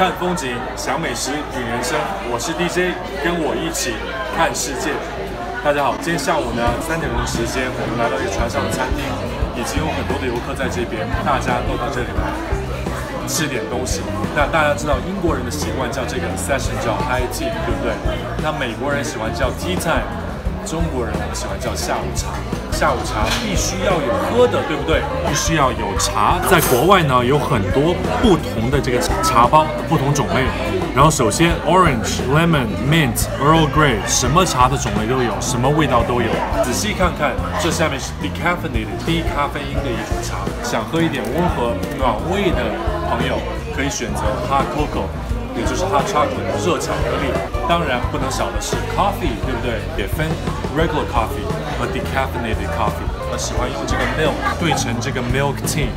看风景，享美食，品人生。我是 DJ， 跟我一起看世界。大家好，今天下午呢3点钟的时间，我们来到一个船上的餐厅，已经有很多的游客在这边，大家都到这里来吃点东西。那大家知道英国人的习惯叫这个 session 叫 high tea， 对不对？那美国人喜欢叫 tea time， 中国人我们喜欢叫下午茶。下午茶必须要有喝的，对不对？必须要有茶。在国外呢，有很多不同的这个茶包，不同种类。然后首先 Orange、Lemon、Mint、Earl Grey， 什么茶的种类都有，什么味道都有。仔细看看，这下面是 decaffeinated 低咖啡因的一种茶。想喝一点温和暖胃的朋友，可以选择 Hot Cocoa， 也就是 Hot Chocolate 热巧克力。当然不能少的是 Coffee， 对不对？也分 Regular Coffee 和 Decaffeinated Coffee。喜欢用这个 Milk 兑成这个 Milk Tea。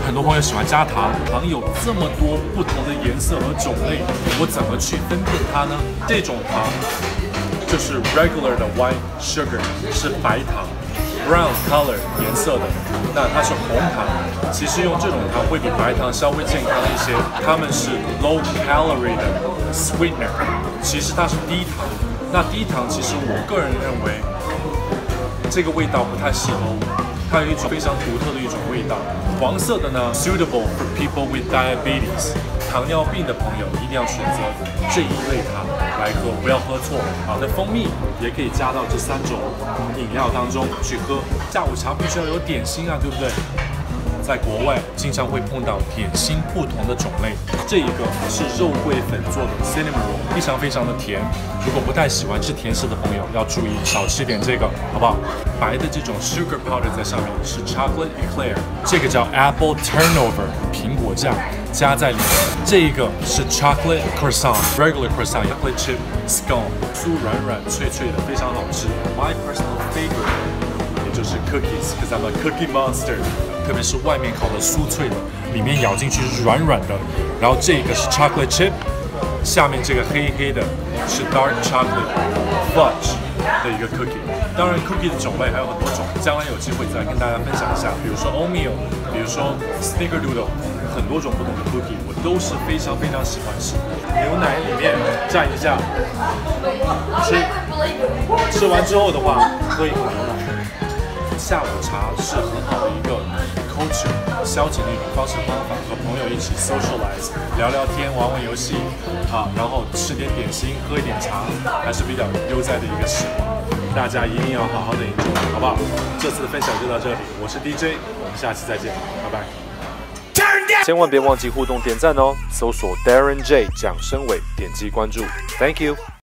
很多朋友喜欢加糖，糖有这么多不同的颜色和种类，我怎么去分辨它呢？这种糖就是 regular 的 white sugar， 是白糖 ，brown color 颜色的，那它是红糖。其实用这种糖会比白糖稍微健康一些，它们是 low calorie 的 sweetener， 其实它是低糖。那低糖其实我个人认为这个味道不太适合我。它有一种非常独特的一种味道，黄色的呢 ，suitable for people with diabetes， 糖尿病的朋友一定要选择这一类糖来喝，不要喝错。好的，蜂蜜也可以加到这3种饮料当中去喝。下午茶必须要有点心啊，对不对？在国外经常会碰到点心不同的种类，这一个是肉桂粉做的 cinnamon roll， 非常非常的甜。如果不太喜欢吃甜食的朋友要注意少吃点这个，好不好？白的这种 sugar powder 在上面是 chocolate eclair， 这个叫 apple turnover 苹果酱加在里面。这一个是 chocolate croissant regular croissant chocolate chip scone， 酥软软脆脆的，非常好吃。My personal favorite。就是 cookies， 'cause I'm a cookie monster。特别是外面烤的酥脆的，里面咬进去是软软的。然后这个是 chocolate chip， 下面这个黑黑的是 dark chocolate fudge 的一个 cookie。当然 cookie 的种类还有很多种，将来有机会再跟大家分享一下。比如说 oatmeal， 比如说 snickerdoodle， 很多种不同的 cookie， 我都是非常非常喜欢吃。牛奶里面蘸一下，吃完之后的话，喝一口牛奶。下午茶是很好的一个 culture 消遣的一种方式方法，和朋友一起 socialize， 聊聊天，玩玩游戏啊，然后吃点点心，喝一点茶，还是比较悠哉的一个时光。大家一定要好好的 enjoy， 好不好？这次的分享就到这里，我是 DJ， 我们下期再见，拜拜。千万别忘记互动点赞哦，搜索 Darren J 蒋声伟，点击关注 ，Thank you。